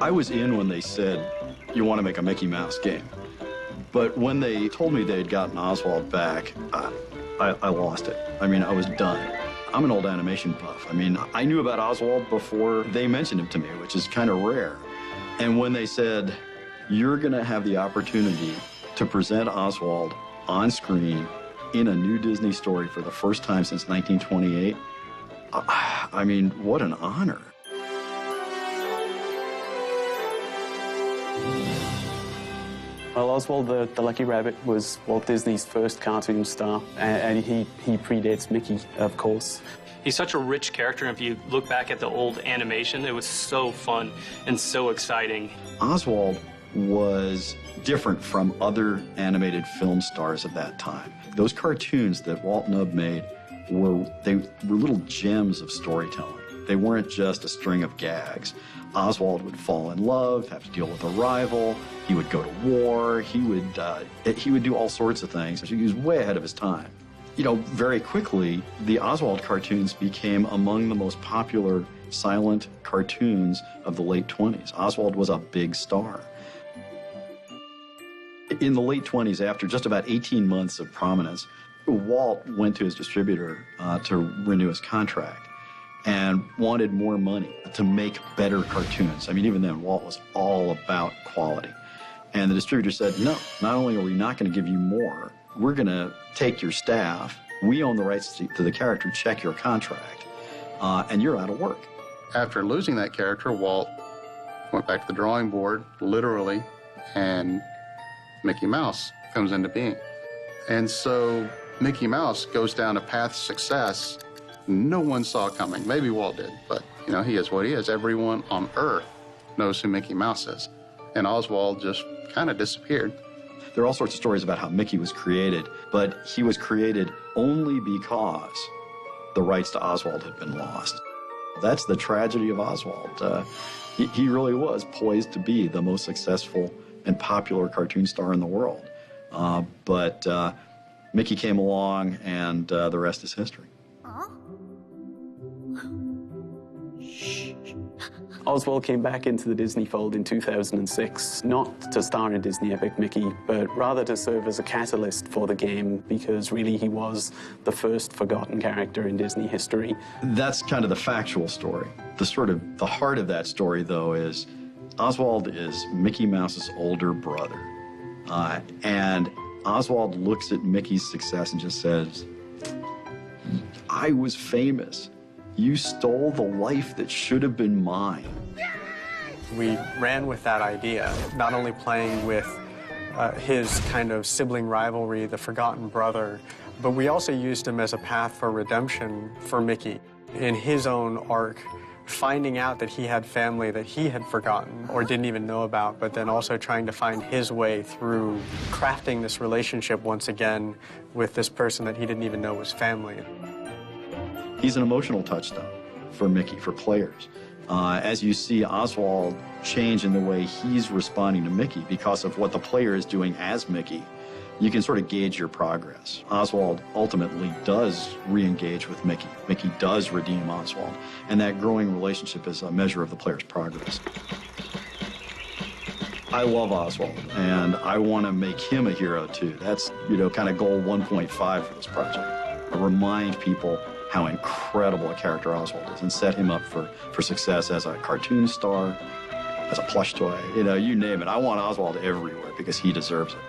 I was in when they said, you want to make a Mickey Mouse game. But when they told me they'd gotten Oswald back, I lost it. I mean, I was done. I'm an old animation buff. I mean, I knew about Oswald before they mentioned him to me, which is kind of rare. And when they said, you're going to have the opportunity to present Oswald on screen in a new Disney story for the first time since 1928, I mean, what an honor. Well, Oswald the Lucky Rabbit was Walt Disney's first cartoon star, and he predates Mickey, of course. He's such a rich character, and if you look back at the old animation, it was so fun and so exciting. Oswald was different from other animated film stars of that time. Those cartoons that Walt and Ub made were little gems of storytelling. They weren't just a string of gags. Oswald would fall in love, have to deal with a rival. He would go to war. He would do all sorts of things. He was way ahead of his time. You know, very quickly, the Oswald cartoons became among the most popular silent cartoons of the late 20s. Oswald was a big star. In the late 20s, after just about 18 months of prominence, Walt went to his distributor to renew his contract and wanted more money to make better cartoons. I mean, even then, Walt was all about quality. And the distributor said, no, not only are we not going to give you more, we're going to take your staff, we own the rights to the character, check your contract, and you're out of work. After losing that character, Walt went back to the drawing board, literally, and Mickey Mouse comes into being. And so Mickey Mouse goes down a path of success no one saw coming. Maybe Walt did, but, you know, he is what he is. Everyone on Earth knows who Mickey Mouse is. And Oswald just kind of disappeared. There are all sorts of stories about how Mickey was created, but he was created only because the rights to Oswald had been lost. That's the tragedy of Oswald. He really was poised to be the most successful and popular cartoon star in the world. But Mickey came along, and the rest is history. Oswald came back into the Disney fold in 2006, not to star in Disney Epic Mickey, but rather to serve as a catalyst for the game, because really he was the first forgotten character in Disney history. That's kind of the factual story. The heart of that story, though, is Oswald is Mickey Mouse's older brother. And Oswald looks at Mickey's success and just says, I was famous. You stole the life that should have been mine. We ran with that idea, not only playing with his kind of sibling rivalry, the forgotten brother, but we also used him as a path for redemption for Mickey in his own arc, finding out that he had family that he had forgotten or didn't even know about, but then also trying to find his way through crafting this relationship once again with this person that he didn't even know was family. He's an emotional touchstone for Mickey, for players. As you see Oswald change in the way he's responding to Mickey because of what the player is doing as Mickey, you can sort of gauge your progress. Oswald ultimately does re-engage with Mickey. Mickey does redeem Oswald, and that growing relationship is a measure of the player's progress. I love Oswald, and I want to make him a hero too. That's, you know, kind of goal 1.5 for this project. I remind people how incredible a character Oswald is and set him up for success as a cartoon star, as a plush toy, you know, you name it. I want Oswald everywhere because he deserves it.